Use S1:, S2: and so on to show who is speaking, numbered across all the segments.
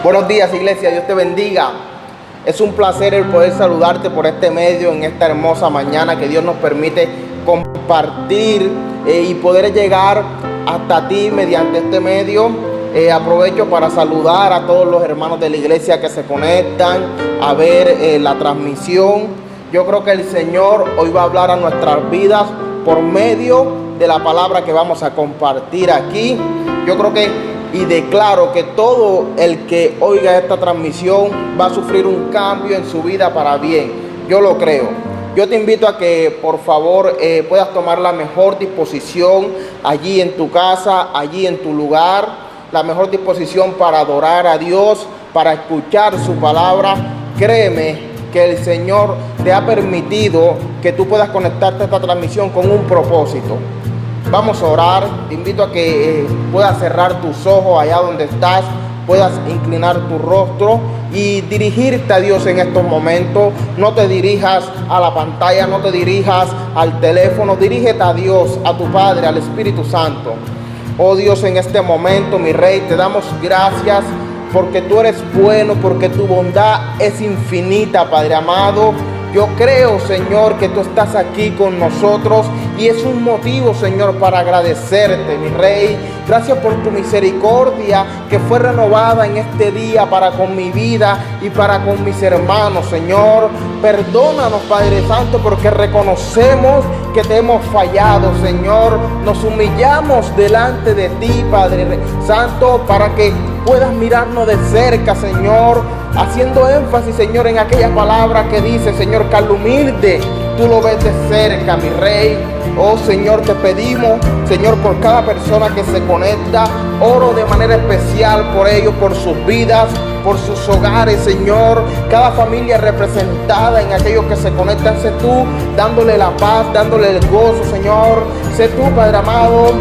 S1: Buenos días, iglesia, Dios te bendiga. Es un placer el poder saludarte por este medio en esta hermosa mañana que Dios nos permite compartir y poder llegar hasta ti mediante este medio. Aprovecho para saludar a todos los hermanos de la iglesia que se conectan a ver la transmisión. Yo creo que el Señor hoy va a hablar a nuestras vidas por medio de la palabra que vamos a compartir aquí. Yo creo que y declaro que todo el que oiga esta transmisión va a sufrir un cambio en su vida para bien. Yo lo creo. Yo te invito a que por favor puedas tomar la mejor disposición allí en tu casa, allí en tu lugar, la mejor disposición para adorar a Dios, para escuchar su palabra. Créeme que el Señor te ha permitido que tú puedas conectarte a esta transmisión con un propósito. Vamos a orar. Te invito a que puedas cerrar tus ojos allá donde estás, puedas inclinar tu rostro y dirigirte a Dios en estos momentos. No te dirijas a la pantalla, no te dirijas al teléfono, dirígete a Dios, a tu Padre, al Espíritu Santo. Oh Dios, en este momento, mi Rey, te damos gracias porque tú eres bueno, porque tu bondad es infinita, Padre amado. Yo creo, Señor, que tú estás aquí con nosotros y es un motivo, Señor, para agradecerte, mi Rey. Gracias por tu misericordia que fue renovada en este día para con mi vida y para con mis hermanos, Señor. Perdónanos, Padre Santo, porque reconocemos que te hemos fallado, Señor. Nos humillamos delante de ti, Padre Santo, para que puedas mirarnos de cerca, Señor, haciendo énfasis, Señor, en aquella palabra que dice, Señor, que al humilde tú lo ves de cerca, mi Rey. Oh Señor, te pedimos, Señor, por cada persona que se conecta, oro de manera especial por ellos, por sus vidas, por sus hogares, Señor, cada familia representada en aquellos que se conectan. Sé tú dándole la paz, dándole el gozo, Señor. Sé tú, Padre amado,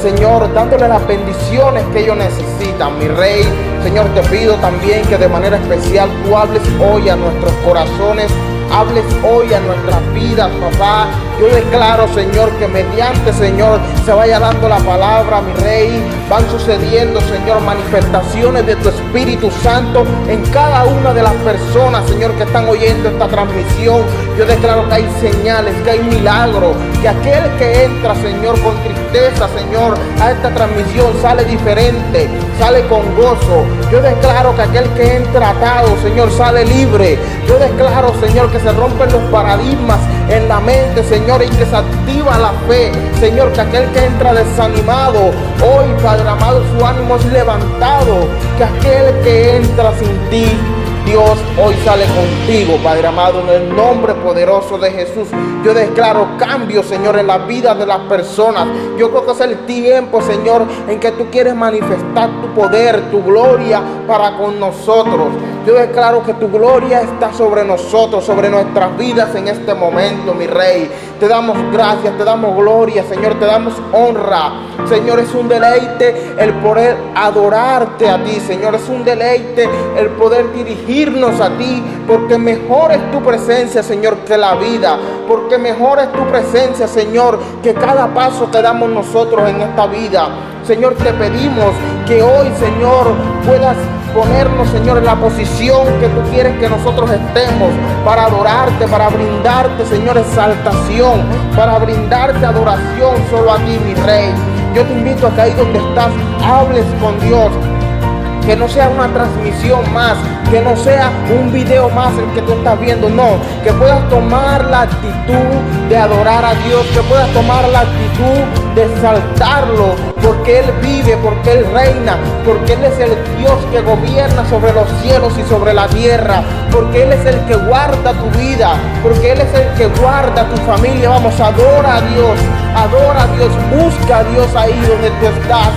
S1: Señor, dándole las bendiciones que ellos necesitan, mi Rey. Señor, te pido también que de manera especial tú hables hoy a nuestros corazones, hables hoy a nuestras vidas, papá. Yo declaro, Señor, que mediante, Señor, se vaya dando la palabra, mi Rey. Van sucediendo, Señor, manifestaciones de tu Espíritu Santo en cada una de las personas, Señor, que están oyendo esta transmisión. Yo declaro que hay señales, que hay milagros, que aquel que entra, Señor, con tristeza, Señor, a esta transmisión sale diferente, sale con gozo. Yo declaro que aquel que entra atado, Señor, sale libre. Yo declaro, Señor, que se rompen los paradigmas en la mente, Señor, y que se activa la fe, Señor, que aquel que entra desanimado, hoy, Padre amado, su ánimo es levantado, que aquel que entra sin ti, Dios, hoy sale contigo, Padre amado, en el nombre poderoso de Jesús. Yo declaro cambio, Señor, en la vida de las personas. Yo creo que es el tiempo, Señor, en que tú quieres manifestar tu poder, tu gloria para con nosotros. Yo declaro que tu gloria está sobre nosotros, sobre nuestras vidas en este momento, mi Rey. Te damos gracias, te damos gloria, Señor, te damos honra. Señor, es un deleite el poder adorarte a ti, Señor. Es un deleite el poder dirigirnos a ti, porque mejor es tu presencia, Señor, que la vida. Porque mejor es tu presencia, Señor, que cada paso que damos nosotros en esta vida. Señor, te pedimos que hoy, Señor, puedas ponernos, Señor, en la posición que tú quieres que nosotros estemos para adorarte, para brindarte, Señor, exaltación, para brindarte adoración solo a ti, mi Rey. Yo te invito a que ahí donde estás, hables con Dios. Que no sea una transmisión más, que no sea un video más el que tú estás viendo, no, que puedas tomar la actitud de adorar a Dios, que puedas tomar la actitud de exaltarlo, porque Él vive, porque Él reina, porque Él es el Dios que gobierna sobre los cielos y sobre la tierra, porque Él es el que guarda tu vida, porque Él es el que guarda tu familia. Vamos, adora a Dios, busca a Dios ahí donde tú estás.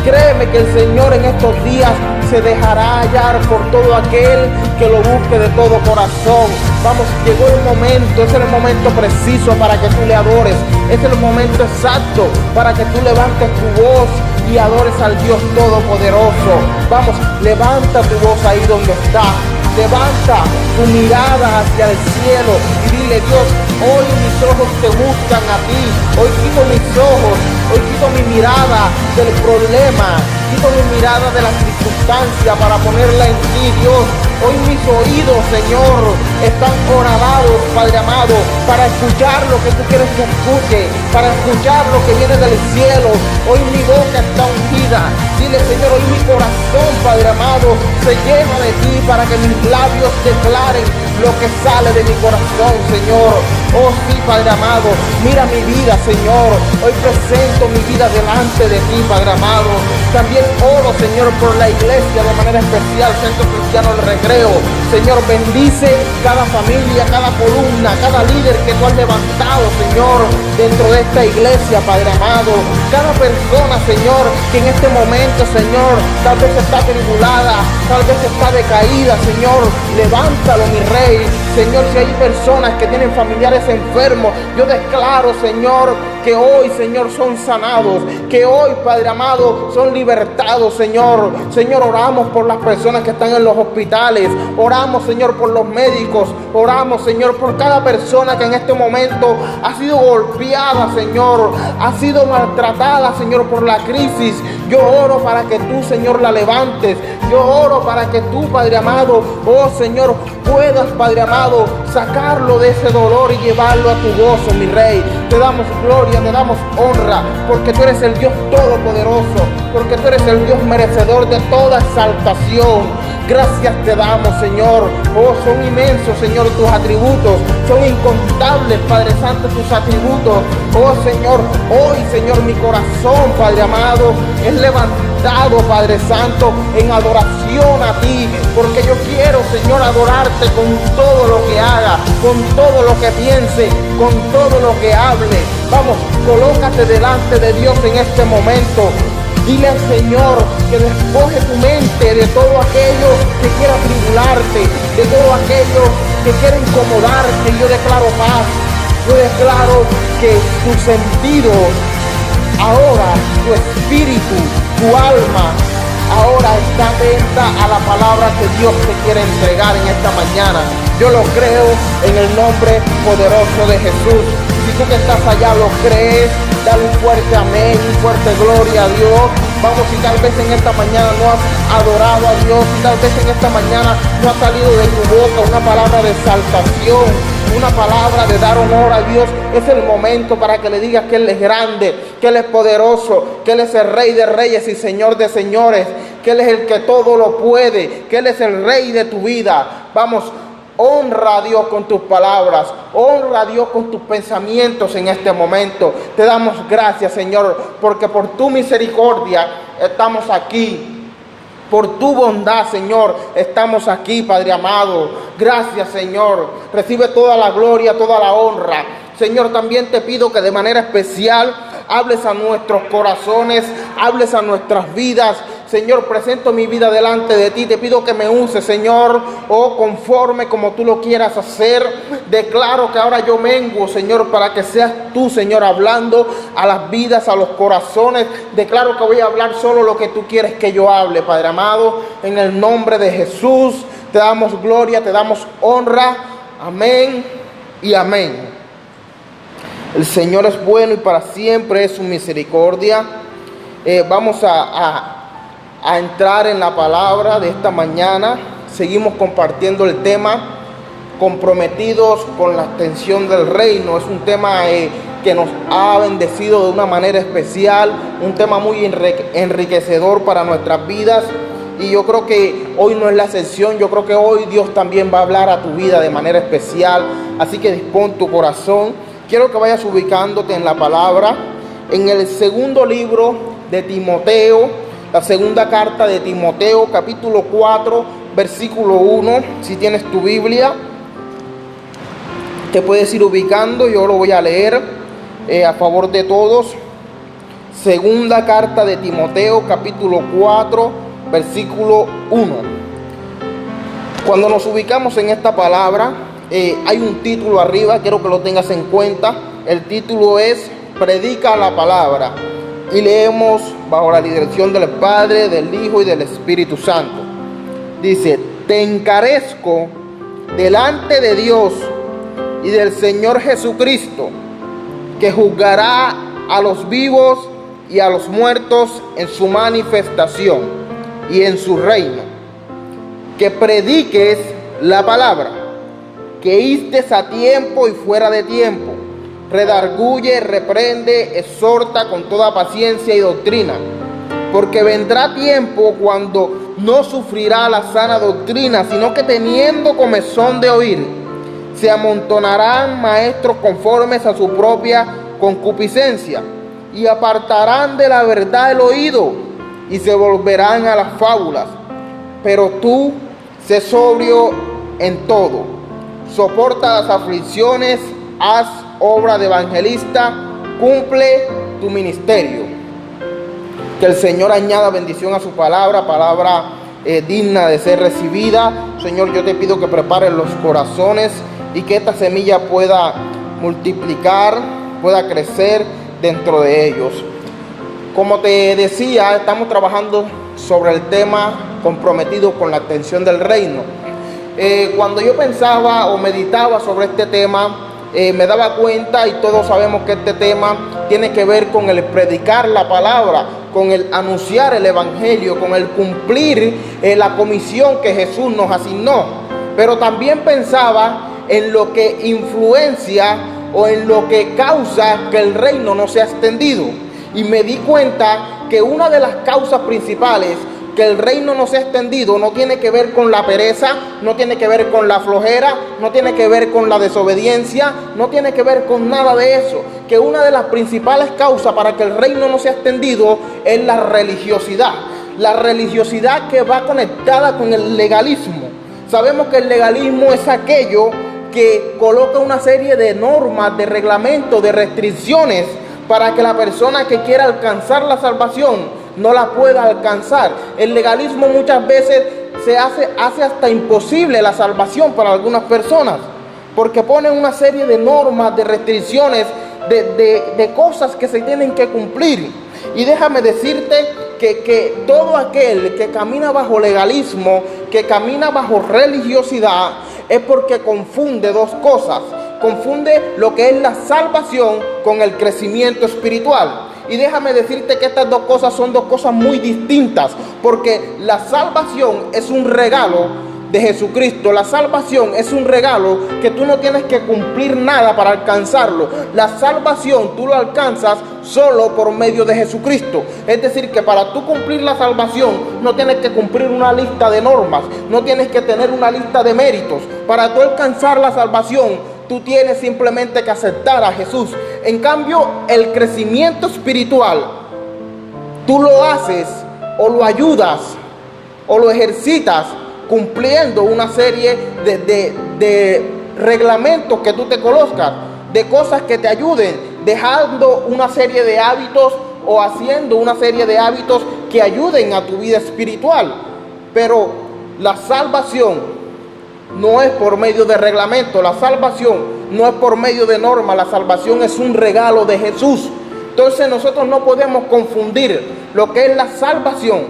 S1: Créeme que el Señor en estos días se dejará hallar por todo aquel que lo busque de todo corazón. Vamos, llegó el momento, es el momento preciso para que tú le adores. Es el momento exacto para que tú levantes tu voz y adores al Dios Todopoderoso. Vamos, levanta tu voz ahí donde estás. Levanta tu mirada hacia el cielo y dile: Dios, hoy mis ojos te buscan a ti. Hoy quito mis ojos, hoy quito mi mirada del problema, quito mi mirada de las circunstancias constancia para ponerla en ti, Dios. Hoy mis oídos, Señor, están horadados, Padre amado, para escuchar lo que tú quieres que escuche, para escuchar lo que viene del cielo. Hoy mi boca está ungida. Dile, Señor, hoy mi corazón, Padre amado, se llena de ti para que mis labios declaren lo que sale de mi corazón, Señor. Oh sí, Padre amado, mira mi vida, Señor. Hoy presento mi vida delante de ti, Padre amado. También oro, Señor, por la iglesia de manera especial, Centro Cristiano del Recreo. Señor, bendice cada familia, cada columna, cada líder que tú has levantado, Señor, dentro de esta iglesia, Padre amado. Cada persona, Señor, que en este momento, Señor, tal vez está tribulada, tal vez está decaída, Señor, levántalo, mi Rey. Señor, si hay personas que tienen familiares enfermos, yo declaro, Señor, que hoy, Señor, son sanados, que hoy, Padre amado, son libertados, Señor. Señor, oramos por las personas que están en los hospitales, oramos, Señor, por los médicos, oramos, Señor, por cada persona que en este momento ha sido golpeada, Señor, ha sido maltratada, Señor, por la crisis. Yo oro para que tú, Señor, la levantes. Yo oro para que tú, Padre amado, oh Señor, puedas, Padre amado, sacarlo de ese dolor y llevarlo a tu gozo, mi Rey. Te damos gloria, te damos honra, porque tú eres el Dios todopoderoso, porque tú eres el Dios merecedor de toda exaltación. Gracias te damos, Señor. Oh, son inmensos, Señor, tus atributos. Son incontables, Padre Santo, tus atributos. Oh, Señor, hoy, Señor, mi corazón, Padre amado, es levantado, Padre Santo, en adoración a ti, porque yo quiero, Señor, adorarte con todo lo que haga, con todo lo que piense, con todo lo que hable. Vamos, colócate delante de Dios en este momento. Dile al Señor que despoje tu mente de todo aquello que quiera tribularte, de todo aquello que quiera incomodarte. Yo declaro paz, yo declaro que tu sentido, ahora tu espíritu, tu alma, ahora está atenta a la palabra que Dios te quiere entregar en esta mañana. Yo lo creo en el nombre poderoso de Jesús. Si tú que estás allá lo crees, dale un fuerte amén, un fuerte gloria a Dios. Vamos, si tal vez en esta mañana no has adorado a Dios, si tal vez en esta mañana no ha salido de tu boca una palabra de exaltación, una palabra de dar honor a Dios, es el momento para que le digas que Él es grande, que Él es poderoso, que Él es el Rey de reyes y Señor de señores, que Él es el que todo lo puede, que Él es el Rey de tu vida. Vamos, honra a Dios con tus palabras, honra a Dios con tus pensamientos en este momento. Te damos gracias, Señor, porque por tu misericordia estamos aquí. Por tu bondad, Señor, estamos aquí, Padre amado. Gracias, Señor. Recibe toda la gloria, toda la honra. Señor, también te pido que de manera especial hables a nuestros corazones, hables a nuestras vidas. Señor, presento mi vida delante de ti. Te pido que me uses, Señor, oh, conforme como tú lo quieras hacer. Declaro que ahora yo menguo, Señor, para que seas tú, Señor, hablando a las vidas, a los corazones. Declaro que voy a hablar solo lo que tú quieres que yo hable, Padre amado. En el nombre de Jesús, te damos gloria, te damos honra. Amén y amén. El Señor es bueno y para siempre es su misericordia. Vamos a entrar en la palabra de esta mañana. Seguimos compartiendo el tema comprometidos con la extensión del reino. Es un tema que nos ha bendecido de una manera especial, un tema muy enriquecedor para nuestras vidas, y yo creo que hoy no es la excepción. Yo creo que hoy Dios también va a hablar a tu vida de manera especial, así que dispón tu corazón. Quiero que vayas ubicándote en la palabra, en el segundo libro de Timoteo, la segunda carta de Timoteo, capítulo 4, versículo 1. Si tienes tu Biblia, te puedes ir ubicando. Yo lo voy a leer a favor de todos. Segunda carta de Timoteo, capítulo 4, versículo 1. Cuando nos ubicamos en esta palabra, hay un título arriba, quiero que lo tengas en cuenta. El título es Predica la palabra. Y leemos bajo la dirección del Padre, del Hijo y del Espíritu Santo. Dice: te encarezco delante de Dios y del Señor Jesucristo, que juzgará a los vivos y a los muertos en su manifestación. y en su reino, que prediques la palabra, que istes a tiempo y fuera de tiempo, redarguye, reprende, exhorta con toda paciencia y doctrina, porque vendrá tiempo cuando no sufrirá la sana doctrina, sino que teniendo comezón de oír, se amontonarán maestros conformes a su propia concupiscencia, y apartarán de la verdad el oído, y se volverán a las fábulas. Pero tú, sé sobrio en todo, soporta las aflicciones, haz obra de evangelista, cumple tu ministerio. Que el Señor añada bendición a su palabra digna de ser recibida. Señor, yo te pido que prepares los corazones y que esta semilla pueda multiplicar, pueda crecer dentro de ellos. Como te decía, estamos trabajando sobre el tema comprometido con la extensión del reino. Cuando yo pensaba o meditaba sobre este tema, me daba cuenta, y todos sabemos que este tema tiene que ver con el predicar la palabra, con el anunciar el evangelio, con el cumplir la comisión que Jesús nos asignó. Pero también pensaba en lo que influencia o en lo que causa que el reino no sea extendido. Y me di cuenta que una de las causas principales que el reino no sea extendido no tiene que ver con la pereza, no tiene que ver con la flojera, no tiene que ver con la desobediencia, no tiene que ver con nada de eso. Que una de las principales causas para que el reino no sea extendido es la religiosidad. La religiosidad que va conectada con el legalismo. Sabemos que el legalismo es aquello que coloca una serie de normas, de reglamentos, de restricciones para que la persona que quiera alcanzar la salvación no la pueda alcanzar. El legalismo muchas veces hace hasta imposible la salvación para algunas personas, porque pone una serie de normas, de restricciones, de cosas que se tienen que cumplir. Y déjame decirte que todo aquel que camina bajo legalismo, que camina bajo religiosidad, es porque confunde dos cosas. Confunde lo que es la salvación con el crecimiento espiritual. Y déjame decirte que estas dos cosas son dos cosas muy distintas, porque la salvación es un regalo de Jesucristo. La salvación es un regalo que tú no tienes que cumplir nada para alcanzarlo. La salvación tú lo alcanzas solo por medio de Jesucristo. Es decir, que para tú cumplir la salvación no tienes que cumplir una lista de normas, no tienes que tener una lista de méritos. Para tú alcanzar la salvación, tú tienes simplemente que aceptar a Jesús. En cambio, el crecimiento espiritual, tú lo haces o lo ayudas o lo ejercitas cumpliendo una serie de reglamentos que tú te colocas, de cosas que te ayuden, dejando una serie de hábitos o haciendo una serie de hábitos que ayuden a tu vida espiritual. Pero la salvación no es por medio de reglamento, la salvación no es por medio de norma, la salvación es un regalo de Jesús. Entonces nosotros no podemos confundir lo que es la salvación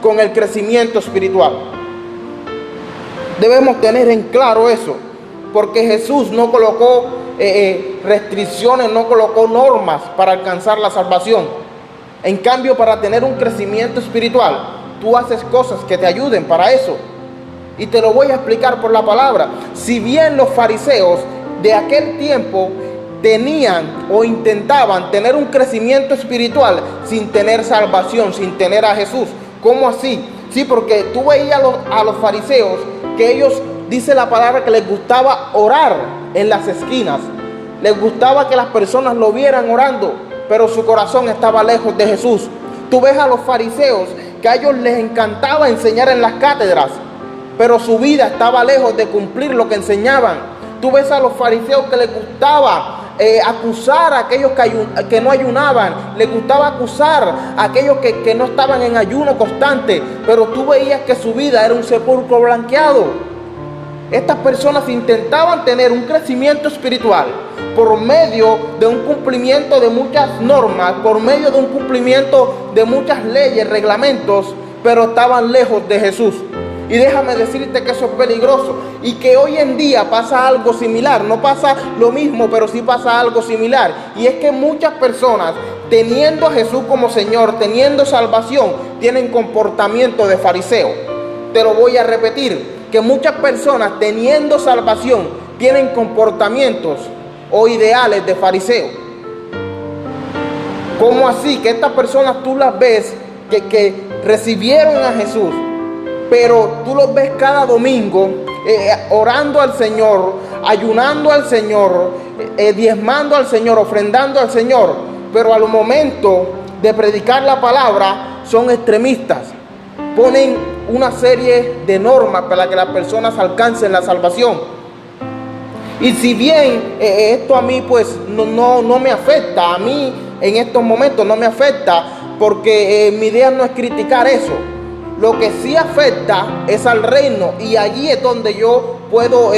S1: con el crecimiento espiritual. Debemos tener en claro eso, porque Jesús no colocó restricciones, no colocó normas para alcanzar la salvación. En cambio, para tener un crecimiento espiritual, tú haces cosas que te ayuden para eso. Y te lo voy a explicar por la palabra. Si bien los fariseos de aquel tiempo tenían o intentaban tener un crecimiento espiritual sin tener salvación, sin tener a Jesús. ¿Cómo así? Sí, porque tú veías a los fariseos que ellos, dice la palabra, que les gustaba orar en las esquinas. Les gustaba que las personas lo vieran orando, pero su corazón estaba lejos de Jesús. Tú ves a los fariseos que a ellos les encantaba enseñar en las cátedras, pero su vida estaba lejos de cumplir lo que enseñaban. Tú ves a los fariseos que les gustaba acusar a aquellos que no ayunaban, les gustaba acusar a aquellos que no estaban en ayuno constante, pero tú veías que su vida era un sepulcro blanqueado. Estas personas intentaban tener un crecimiento espiritual por medio de un cumplimiento de muchas normas, por medio de un cumplimiento de muchas leyes, reglamentos, pero estaban lejos de Jesús. Y déjame decirte que eso es peligroso y que hoy en día pasa algo similar. No pasa lo mismo, pero sí pasa algo similar. Y es que muchas personas, teniendo a Jesús como Señor, teniendo salvación, tienen comportamiento de fariseo. Te lo voy a repetir, que muchas personas, teniendo salvación, tienen comportamientos o ideales de fariseo. ¿Cómo así? Que estas personas tú las ves que recibieron a Jesús, pero tú los ves cada domingo orando al Señor, ayunando al Señor, diezmando al Señor, ofrendando al Señor, pero al momento de predicar la palabra son extremistas. Ponen una serie de normas para que las personas alcancen la salvación. Y si bien esto a mí pues no me afecta, a mí en estos momentos no me afecta, porque mi idea no es criticar eso. Lo que sí afecta es al reino, y allí es donde yo puedo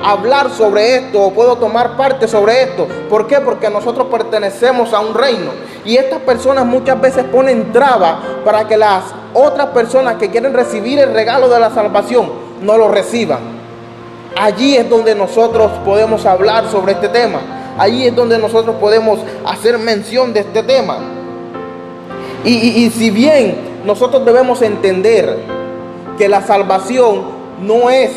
S1: hablar sobre esto, o puedo tomar parte sobre esto. ¿Por qué? Porque nosotros pertenecemos a un reino, y estas personas muchas veces ponen trabas para que las otras personas que quieren recibir el regalo de la salvación no lo reciban. Allí es donde nosotros podemos hablar sobre este tema. Allí es donde nosotros podemos hacer mención de este tema. Y si bien nosotros debemos entender que la salvación no es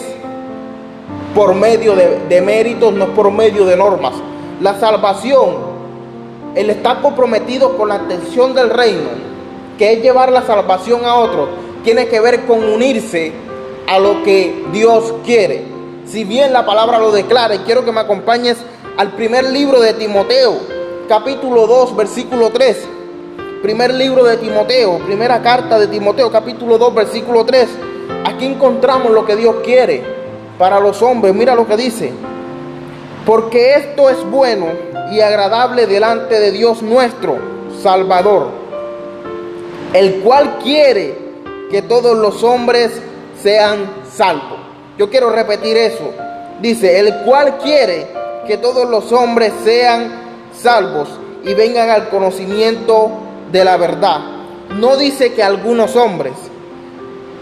S1: por medio de méritos, no es por medio de normas. La salvación, el estar comprometido con la atención del reino, que es llevar la salvación a otros, tiene que ver con unirse a lo que Dios quiere. Si bien la palabra lo declara, y quiero que me acompañes al primer libro de Timoteo, capítulo 2, versículo 3. Primer libro de Timoteo, primera carta de Timoteo, capítulo 2, versículo 3. Aquí encontramos lo que Dios quiere para los hombres. Mira lo que dice: porque esto es bueno y agradable delante de Dios nuestro Salvador, el cual quiere que todos los hombres sean salvos. Yo quiero repetir eso. Dice, el cual quiere que todos los hombres sean salvos y vengan al conocimiento de la verdad. No dice que algunos hombres,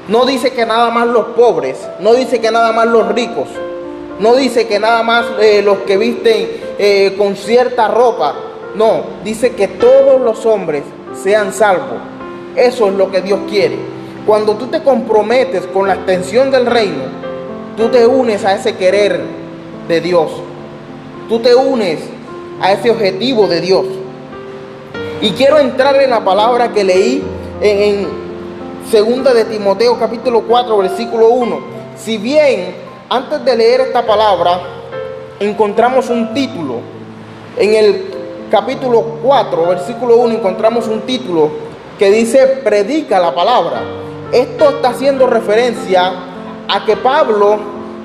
S1: no dice que nada más los pobres, no dice que nada más los ricos, no dice que nada más los que visten con cierta ropa. No, dice que todos los hombres sean salvos. Eso es lo que Dios quiere. Cuando tú te comprometes con la extensión del reino, tú te unes a ese querer de Dios. Tú te unes a ese objetivo de Dios. Y quiero entrar en la palabra que leí en 2 de Timoteo capítulo 4 versículo 1. Si bien antes de leer esta palabra encontramos un título, en el capítulo 4 versículo 1 encontramos un título que dice predica la palabra. Esto está haciendo referencia a que Pablo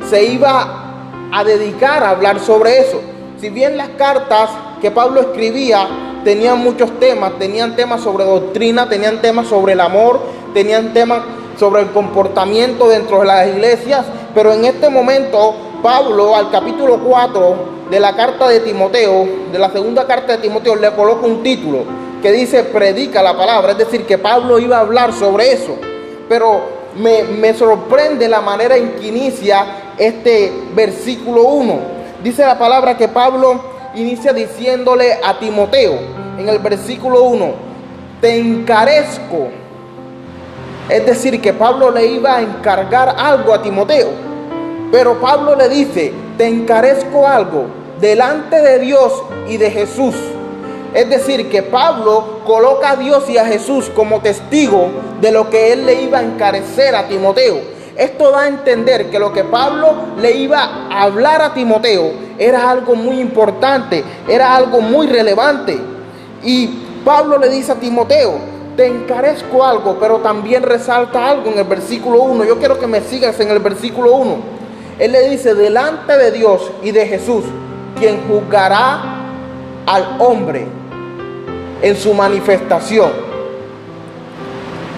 S1: se iba a dedicar a hablar sobre eso. Si bien las cartas que Pablo escribía tenían muchos temas, tenían temas sobre doctrina, tenían temas sobre el amor, tenían temas sobre el comportamiento dentro de las iglesias, pero en este momento Pablo al capítulo 4 de la carta de Timoteo, de la segunda carta de Timoteo, le coloca un título que dice predica la palabra, es decir, que Pablo iba a hablar sobre eso. Pero me sorprende la manera en que inicia este versículo 1. Dice la palabra que Pablo inicia diciéndole a Timoteo en el versículo 1, te encarezco. Es decir, que Pablo le iba a encargar algo a Timoteo. Pero Pablo le dice, te encarezco algo delante de Dios y de Jesús. Es decir, que Pablo coloca a Dios y a Jesús como testigo de lo que él le iba a encarecer a Timoteo. Esto da a entender que lo que Pablo le iba a hablar a Timoteo era algo muy importante, era algo muy relevante. Y Pablo le dice a Timoteo, te encarezco algo, pero también resalta algo en el versículo 1. Yo quiero que me sigas en el versículo 1. Él le dice, delante de Dios y de Jesús, quien juzgará al hombre en su manifestación.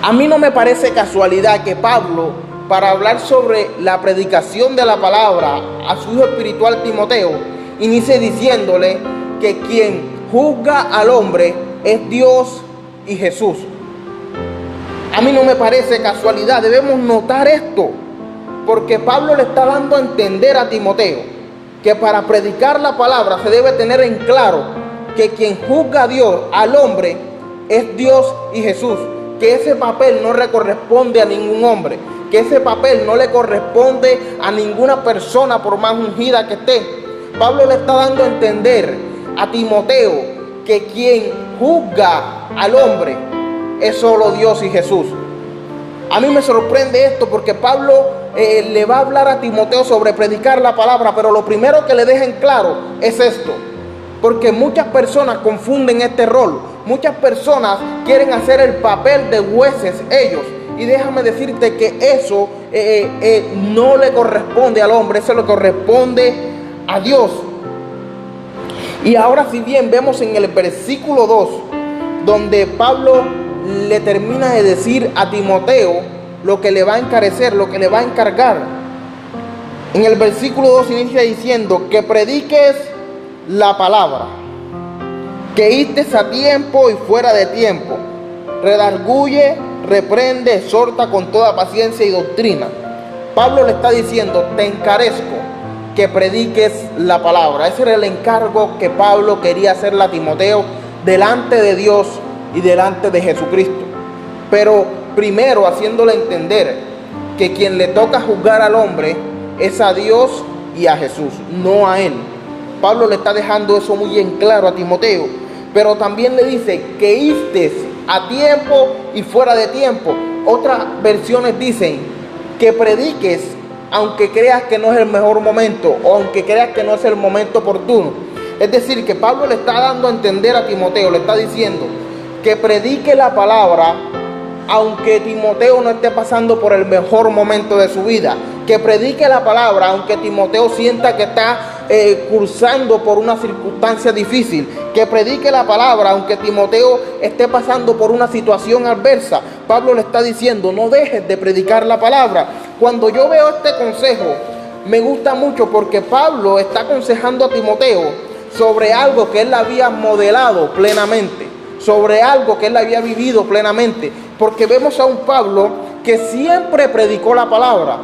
S1: A mí no me parece casualidad que Pablo, para hablar sobre la predicación de la palabra a su hijo espiritual Timoteo, inicie diciéndole que quien juzga al hombre es Dios y Jesús. A mí no me parece casualidad, debemos notar esto. Porque Pablo le está dando a entender a Timoteo que para predicar la palabra se debe tener en claro que quien juzga a Dios, al hombre, es Dios y Jesús. Que ese papel no le corresponde a ningún hombre, que ese papel no le corresponde a ninguna persona por más ungida que esté. Pablo le está dando a entender a Timoteo que quien juzga al hombre es solo Dios y Jesús. A mí me sorprende esto porque Pablo le va a hablar a Timoteo sobre predicar la palabra, pero lo primero que le deja en claro es esto. Porque muchas personas confunden este rol. Muchas personas quieren hacer el papel de jueces ellos. Y déjame decirte que eso no le corresponde al hombre, eso le corresponde a Dios. Y ahora si bien vemos en el versículo 2, donde Pablo le termina de decir a Timoteo lo que le va a encarecer, lo que le va a encargar. En el versículo 2 inicia diciendo que prediques la palabra, que istes a tiempo y fuera de tiempo, redarguye, reprende, exhorta con toda paciencia y doctrina. Pablo le está diciendo, te encarezco que prediques la palabra. Ese era el encargo que Pablo quería hacerle a Timoteo delante de Dios y delante de Jesucristo. Pero primero haciéndole entender que quien le toca juzgar al hombre es a Dios y a Jesús, no a él. Pablo le está dejando eso muy en claro a Timoteo, pero también le dice que istes a tiempo y fuera de tiempo. Otras versiones dicen que prediques aunque creas que no es el mejor momento o aunque creas que no es el momento oportuno. Es decir, que Pablo le está dando a entender a Timoteo, le está diciendo que predique la palabra aunque Timoteo no esté pasando por el mejor momento de su vida, que predique la palabra aunque Timoteo sienta que está cursando por una circunstancia difícil, que predique la palabra aunque Timoteo esté pasando por una situación adversa. Pablo le está diciendo, no dejes de predicar la palabra. Cuando yo veo este consejo, me gusta mucho porque Pablo está aconsejando a Timoteo sobre algo que él había modelado plenamente, sobre algo que él había vivido plenamente, porque vemos a un Pablo que siempre predicó la palabra,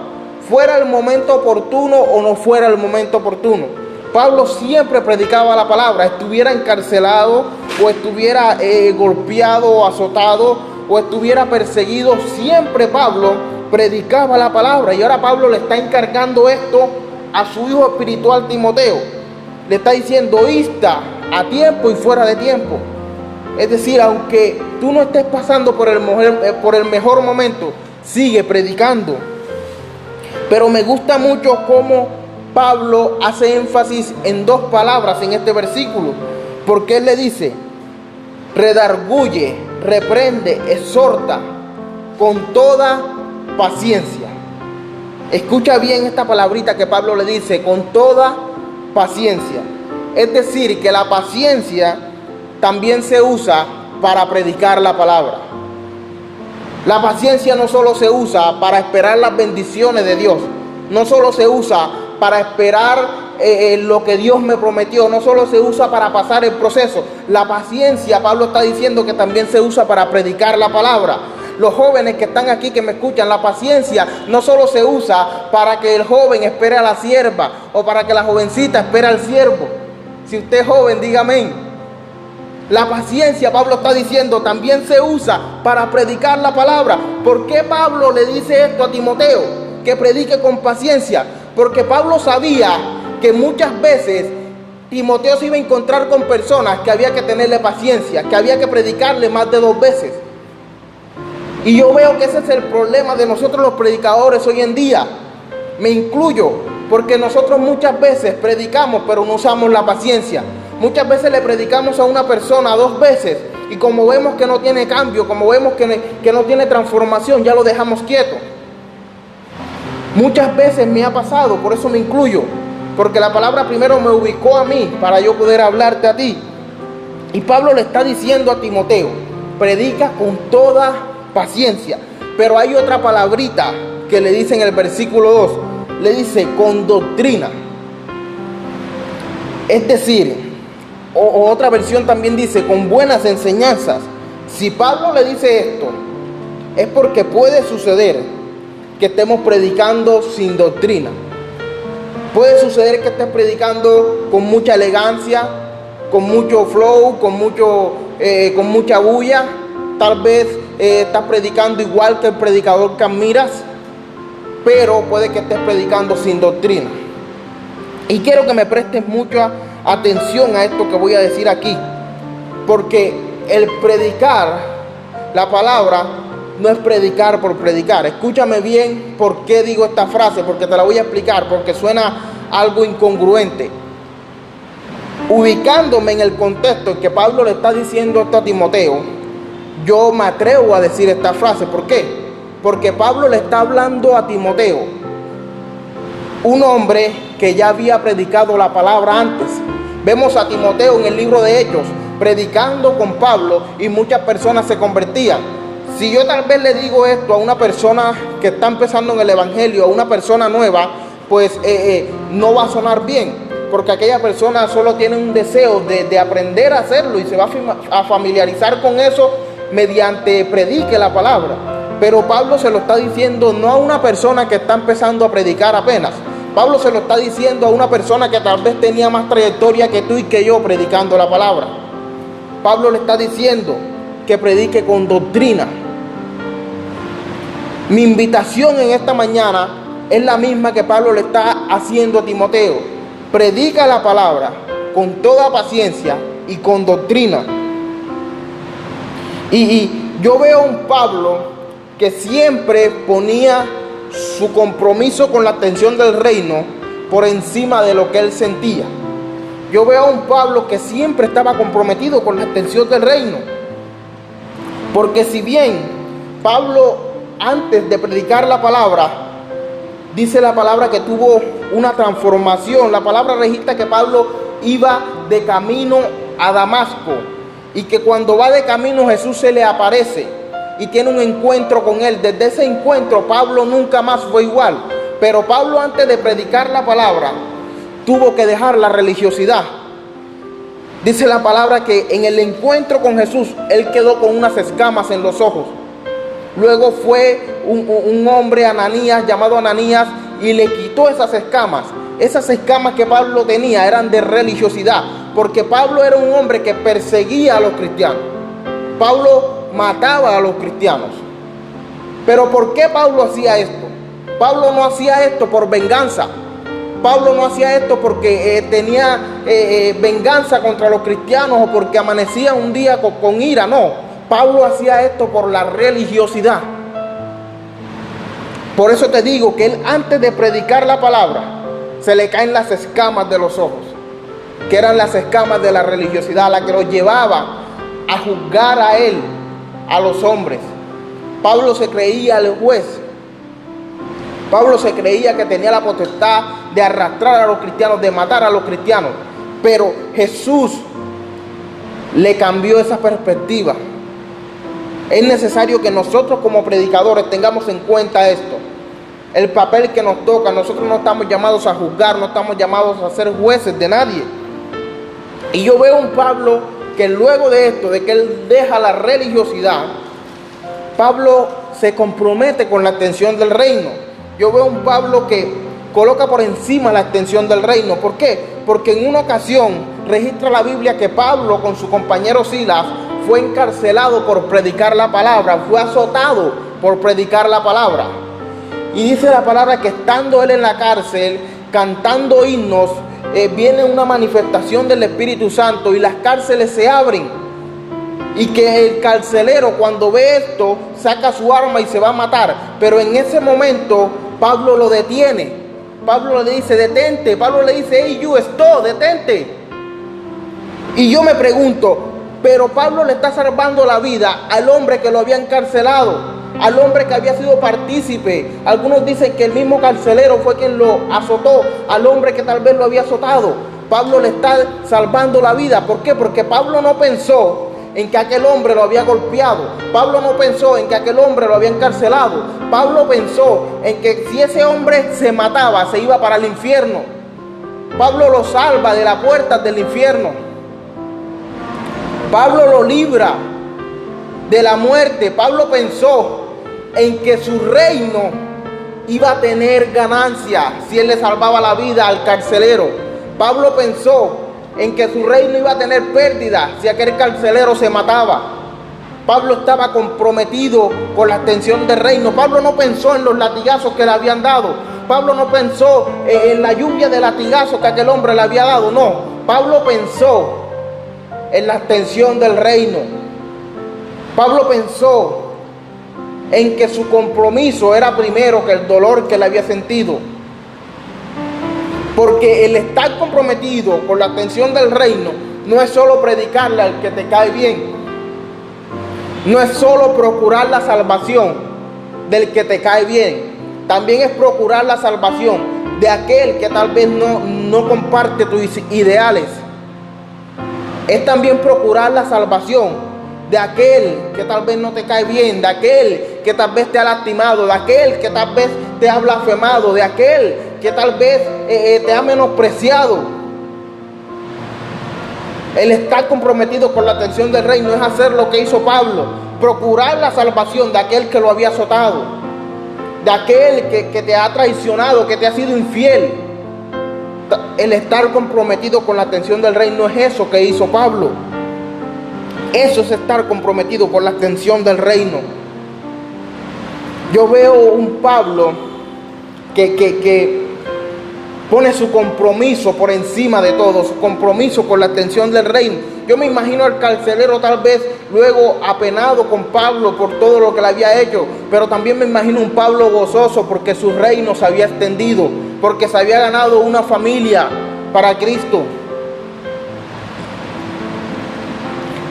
S1: fuera el momento oportuno o no fuera el momento oportuno. Pablo siempre predicaba la palabra, estuviera encarcelado o estuviera golpeado o azotado o estuviera perseguido, siempre Pablo predicaba la palabra. Y ahora Pablo le está encargando esto a su hijo espiritual Timoteo. Le está diciendo, insta a tiempo y fuera de tiempo. Es decir, aunque tú no estés pasando por el mejor momento, sigue predicando. Pero me gusta mucho cómo Pablo hace énfasis en dos palabras en este versículo. Porque él le dice, redarguye, reprende, exhorta con toda paciencia. Escucha bien esta palabrita que Pablo le dice, con toda paciencia. Es decir, que la paciencia también se usa para predicar la palabra. La paciencia no solo se usa para esperar las bendiciones de Dios, no solo se usa para esperar lo que Dios me prometió, no solo se usa para pasar el proceso. La paciencia, Pablo está diciendo que también se usa para predicar la palabra. Los jóvenes que están aquí, que me escuchan, la paciencia no solo se usa para que el joven espere a la sierva o para que la jovencita espere al siervo. Si usted es joven, diga amén. La paciencia, Pablo está diciendo, también se usa para predicar la palabra. ¿Por qué Pablo le dice esto a Timoteo? Que predique con paciencia. Porque Pablo sabía que muchas veces Timoteo se iba a encontrar con personas que había que tenerle paciencia, que había que predicarle más de 2 veces. Y yo veo que ese es el problema de nosotros los predicadores hoy en día. Me incluyo, porque nosotros muchas veces predicamos, pero no usamos la paciencia. Muchas veces le predicamos a una persona 2 veces y como vemos que no tiene cambio, como vemos que no tiene transformación, ya lo dejamos quieto. Muchas veces me ha pasado, por eso me incluyo, porque la palabra primero me ubicó a mí para yo poder hablarte a ti. Y Pablo le está diciendo a Timoteo, predica con toda paciencia. Pero hay otra palabrita que le dice en el versículo 2, le dice con doctrina. Es decir, o otra versión también dice con buenas enseñanzas. Si Pablo le dice esto, es porque puede suceder que estemos predicando sin doctrina. Puede suceder que estés predicando con mucha elegancia, con mucho flow, con mucha bulla. Tal vez estás predicando igual que el predicador que admiras, pero puede que estés predicando sin doctrina. Y quiero que me prestes mucha atención a esto que voy a decir aquí, porque el predicar la palabra no es predicar por predicar. Escúchame bien por qué digo esta frase, porque te la voy a explicar, porque suena algo incongruente. Ubicándome en el contexto en que Pablo le está diciendo esto a Timoteo, yo me atrevo a decir esta frase. ¿Por qué? Porque Pablo le está hablando a Timoteo, un hombre que ya había predicado la palabra antes. Vemos a Timoteo en el libro de Hechos predicando con Pablo y muchas personas se convertían. Si yo tal vez le digo esto a una persona que está empezando en el evangelio, a una persona nueva, pues no va a sonar bien, porque aquella persona solo tiene un deseo de aprender a hacerlo y se va a familiarizar con eso mediante predique la palabra. Pero Pablo se lo está diciendo no a una persona que está empezando a predicar apenas. Pablo se lo está diciendo a una persona que tal vez tenía más trayectoria que tú y que yo predicando la palabra. Pablo le está diciendo que predique con doctrina. Mi invitación en esta mañana es la misma que Pablo le está haciendo a Timoteo. Predica la palabra con toda paciencia y con doctrina. Y yo veo a un Pablo que siempre ponía su compromiso con la extensión del reino por encima de lo que él sentía. Yo veo a un Pablo que siempre estaba comprometido con la extensión del reino. Porque si bien Pablo, antes de predicar la palabra, dice la palabra que tuvo una transformación. La palabra registra que Pablo iba de camino a Damasco y que cuando va de camino Jesús se le aparece y tiene un encuentro con él. Desde ese encuentro Pablo nunca más fue igual. Pero Pablo, antes de predicar la palabra, tuvo que dejar la religiosidad. Dice la palabra que en el encuentro con Jesús él quedó con unas escamas en los ojos. Luego fue un hombre, Ananías, llamado Ananías, y le quitó esas escamas. Esas escamas que Pablo tenía eran de religiosidad, porque Pablo era un hombre que perseguía a los cristianos. Pablo mataba a los cristianos. Pero ¿por qué Pablo hacía esto? Pablo no hacía esto por venganza. Pablo no hacía esto porque tenía venganza contra los cristianos o porque amanecía un día con ira. No. Pablo hacía esto por la religiosidad. Por eso te digo que él, antes de predicar la palabra, se le caen las escamas de los ojos, que eran las escamas de la religiosidad, la que lo llevaba a juzgar a él, a los hombres. Pablo se creía el juez. Pablo se creía que tenía la potestad de arrastrar a los cristianos, de matar a los cristianos. Pero Jesús le cambió esa perspectiva. Es necesario que nosotros como predicadores tengamos en cuenta esto. El papel que nos toca. Nosotros no estamos llamados a juzgar, no estamos llamados a ser jueces de nadie. Y yo veo un Pablo que luego de esto, de que él deja la religiosidad, Pablo se compromete con la extensión del reino. Yo veo un Pablo que coloca por encima la extensión del reino. ¿Por qué? Porque en una ocasión registra la Biblia que Pablo con su compañero Silas fue encarcelado por predicar la palabra, fue azotado por predicar la palabra. Y dice la palabra que estando él en la cárcel, cantando himnos, viene una manifestación del Espíritu Santo y las cárceles se abren. Y que el carcelero, cuando ve esto, saca su arma y se va a matar. Pero en ese momento Pablo lo detiene. Pablo le dice, detente. Pablo le dice, hey, you, stop, detente. Y yo me pregunto, pero Pablo le está salvando la vida al hombre que lo había encarcelado, al hombre que había sido partícipe. Algunos dicen que el mismo carcelero fue quien lo azotó, al hombre que tal vez lo había azotado. Pablo le está salvando la vida. ¿Por qué? Porque Pablo no pensó en que aquel hombre lo había golpeado. Pablo no pensó en que aquel hombre lo había encarcelado. Pablo pensó en que si ese hombre se mataba, se iba para el infierno. Pablo lo salva de las puertas del infierno. Pablo lo libra de la muerte. Pablo pensó en que su reino iba a tener ganancia si él le salvaba la vida al carcelero. Pablo pensó en que su reino iba a tener pérdida si aquel carcelero se mataba. Pablo estaba comprometido con la extensión del reino. Pablo no pensó en los latigazos que le habían dado. Pablo no pensó en la lluvia de latigazos que aquel hombre le había dado. No, Pablo pensó en la extensión del reino. Pablo pensó en que su compromiso era primero que el dolor que le había sentido. Porque el estar comprometido con la extensión del reino no es solo predicarle al que te cae bien. No es solo procurar la salvación del que te cae bien. También es procurar la salvación de aquel que tal vez no comparte tus ideales. Es también procurar la salvación de aquel que tal vez no te cae bien, de aquel que tal vez te ha lastimado, de aquel que tal vez te ha blasfemado, de aquel que tal vez te ha menospreciado. El estar comprometido con la extensión del reino es hacer lo que hizo Pablo, procurar la salvación de aquel que lo había azotado, de aquel que te ha traicionado, que te ha sido infiel. El estar comprometido con la extensión del reino es eso que hizo Pablo. Eso es estar comprometido con la extensión del reino. Yo veo un Pablo que pone su compromiso por encima de todo, su compromiso con la extensión del reino. Yo me imagino al carcelero tal vez luego apenado con Pablo por todo lo que le había hecho, pero también me imagino un Pablo gozoso porque su reino se había extendido, porque se había ganado una familia para Cristo.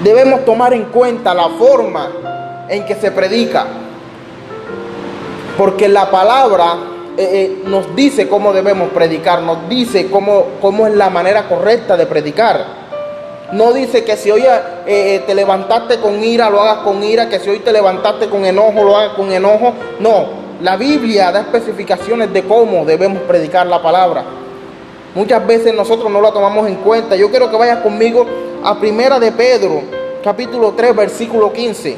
S1: Debemos tomar en cuenta la forma en que se predica, porque la palabra nos dice cómo debemos predicar, nos dice cómo es la manera correcta de predicar. No dice que si hoy te levantaste con ira, lo hagas con ira, que si hoy te levantaste con enojo, lo hagas con enojo. No, la Biblia da especificaciones de cómo debemos predicar la palabra. Muchas veces nosotros no la tomamos en cuenta. Yo quiero que vayas conmigo a Primera de Pedro, capítulo 3, versículo 15.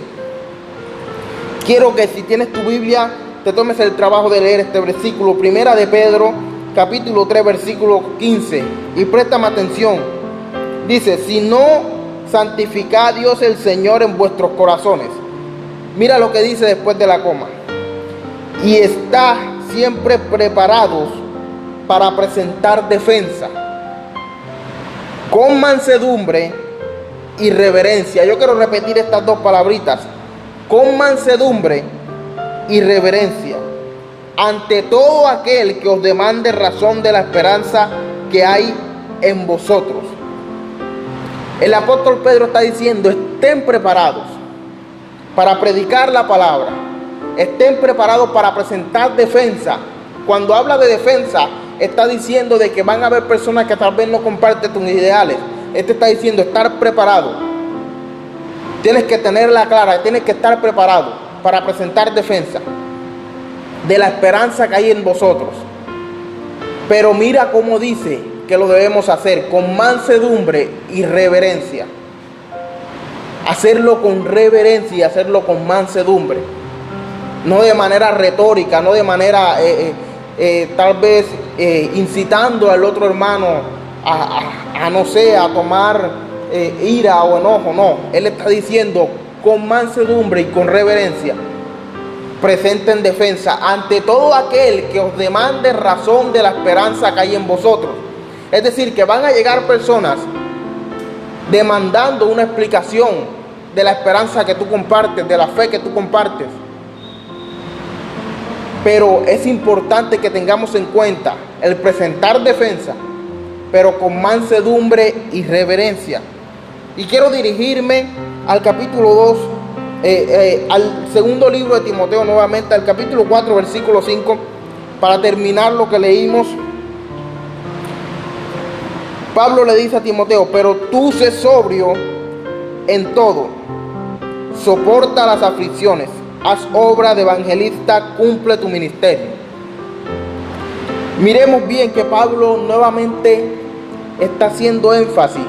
S1: Quiero que si tienes tu Biblia, te tomes el trabajo de leer este versículo. Primera de Pedro, capítulo 3, versículo 15. Y préstame atención. Dice, si no, santificad a Dios el Señor en vuestros corazones. Mira lo que dice después de la coma. Y está siempre preparados para presentar defensa con mansedumbre y reverencia. Yo quiero repetir estas dos palabritas. Con mansedumbre y reverencia ante todo aquel que os demande razón de la esperanza que hay en vosotros. El apóstol Pedro está diciendo, estén preparados para predicar la palabra, estén preparados para presentar defensa. Cuando habla de defensa, está diciendo de que van a haber personas que tal vez no comparten tus ideales. Este está diciendo estar preparado. Tienes que tenerla clara, tienes que estar preparado para presentar defensa de la esperanza que hay en vosotros. Pero mira cómo dice que lo debemos hacer, con mansedumbre y reverencia. Hacerlo con reverencia y hacerlo con mansedumbre. No de manera retórica, no de manera tal vez incitando al otro hermano a no sé, a tomar ira o enojo. No, él está diciendo con mansedumbre y con reverencia, presenten defensa ante todo aquel que os demande razón de la esperanza que hay en vosotros. Es decir, que van a llegar personas demandando una explicación de la esperanza que tú compartes, de la fe que tú compartes. Pero es importante que tengamos en cuenta el presentar defensa, pero con mansedumbre y reverencia. Y quiero dirigirme al capítulo 2, al segundo libro de Timoteo nuevamente, al capítulo 4, versículo 5, para terminar lo que leímos. Pablo le dice a Timoteo, pero tú sé sobrio en todo, soporta las aflicciones, haz obra de evangelista, cumple tu ministerio. Miremos bien que Pablo nuevamente está haciendo énfasis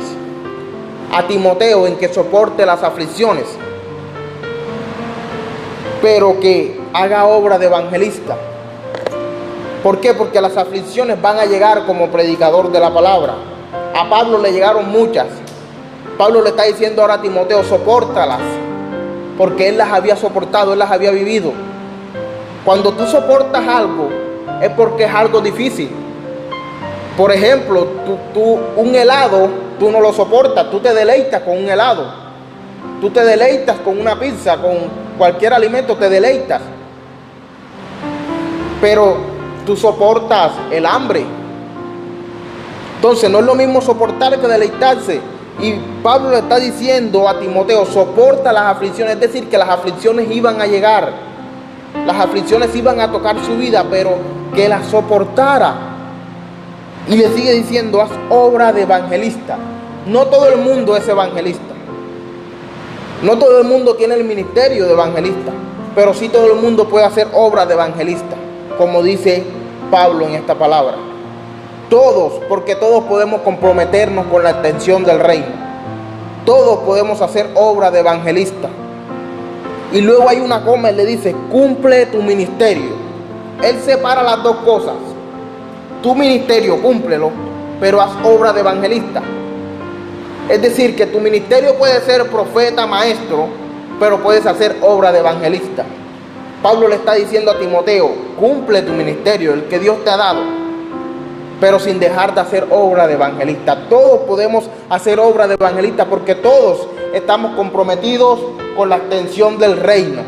S1: a Timoteo en que soporte las aflicciones, pero que haga obra de evangelista. ¿Por qué? Porque las aflicciones van a llegar como predicador de la palabra. A Pablo le llegaron muchas. Pablo le está diciendo ahora a Timoteo, sopórtalas, porque él las había soportado, él las había vivido. Cuando tú soportas algo, es porque es algo difícil. Por ejemplo, un helado, tú no lo soportas, tú te deleitas con un helado. Tú te deleitas con una pizza, con cualquier alimento, te deleitas. Pero tú soportas el hambre. Entonces no es lo mismo soportar que deleitarse. Y Pablo le está diciendo a Timoteo, soporta las aflicciones. Es decir, que las aflicciones iban a llegar. Las aflicciones iban a tocar su vida, pero que las soportara. Y le sigue diciendo, haz obra de evangelista. No todo el mundo es evangelista. No todo el mundo tiene el ministerio de evangelista. Pero sí todo el mundo puede hacer obra de evangelista, como dice Pablo en esta palabra. Todos, porque todos podemos comprometernos con la extensión del reino. Todos podemos hacer obra de evangelista. Y luego hay una coma, él le dice, cumple tu ministerio. Él separa las dos cosas. Tu ministerio, cúmplelo, pero haz obra de evangelista. Es decir, que tu ministerio puede ser profeta, maestro, pero puedes hacer obra de evangelista. Pablo le está diciendo a Timoteo, cumple tu ministerio, el que Dios te ha dado, pero sin dejar de hacer obra de evangelista. Todos podemos hacer obra de evangelista porque todos estamos comprometidos con la extensión del reino.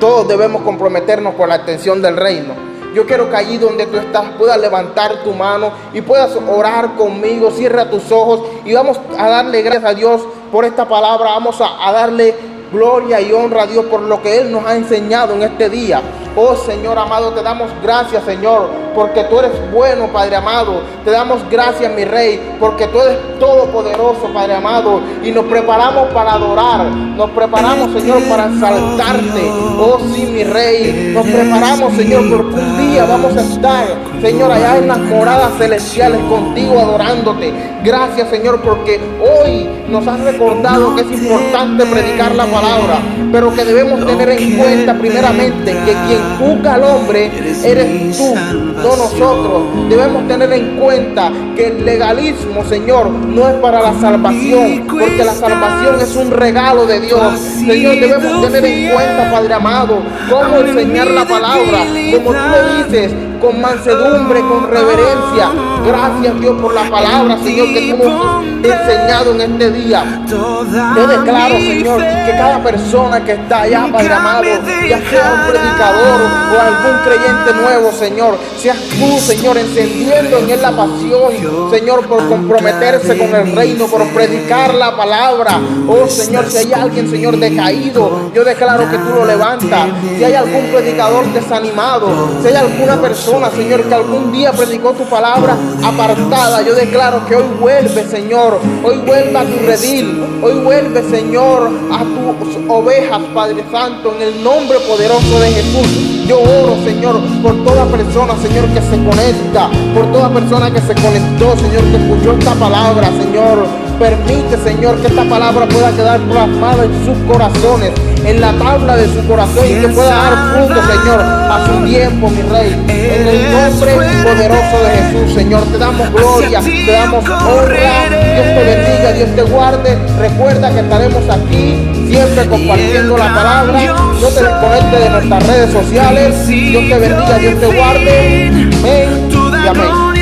S1: Todos debemos comprometernos con la extensión del reino. Yo quiero que allí donde tú estás puedas levantar tu mano y puedas orar conmigo. Cierra tus ojos y vamos a darle gracias a Dios por esta palabra. Vamos a darle gloria y honra a Dios por lo que Él nos ha enseñado en este día. Oh Señor amado, te damos gracias, Señor, porque tú eres bueno, Padre amado. Te damos gracias, mi Rey, porque tú eres todopoderoso, Padre amado. Y nos preparamos para adorar. Nos preparamos, Señor, para exaltarte. Oh sí, mi Rey. Nos preparamos, Señor, porque un día vamos a estar, Señor, allá en las moradas celestiales contigo adorándote. Gracias, Señor, porque hoy nos has recordado que es importante predicar la palabra, pero que debemos tener en cuenta primeramente que quien juzga al hombre eres tú, no nosotros. Debemos tener en cuenta que el legalismo, Señor, no es para la salvación, porque la salvación es un regalo de Dios. Señor, debemos tener en cuenta, Padre amado, cómo enseñar la palabra, como tú lo dices, con mansedumbre, con reverencia. Gracias, Dios, por la palabra, Señor, que tú nos has enseñado en este día. Yo declaro, Señor, que cada persona que está allá, Padre amado, ya sea un predicador o algún creyente nuevo, Señor, seas tú, Señor, encendiendo en él la pasión, Señor, por comprometerse con el reino, por predicar la palabra. Oh, Señor, si hay alguien, Señor, decaído, yo declaro que tú lo levantas. Si hay algún predicador desanimado, si hay alguna persona, Señor, que algún día predicó tu palabra apartada, yo declaro que hoy vuelve, Señor, hoy vuelve a tu redil, hoy vuelve, Señor, a tus ovejas, Padre Santo, en el nombre poderoso de Jesús. Yo oro, Señor, por toda persona, Señor, que se conecta, por toda persona que se conectó, Señor, que escuchó esta palabra, Señor. Permite, Señor, que esta palabra pueda quedar plasmada en sus corazones, en la tabla de su corazón, y que pueda dar fruto, Señor, a su tiempo, mi Rey. En el nombre poderoso de Jesús, Señor, te damos gloria, te damos honra. Dios te bendiga, Dios te guarde. Recuerda que estaremos aquí siempre compartiendo la palabra. No te desconectes de nuestras redes sociales. Dios te bendiga, Dios te guarde. Amén y amén.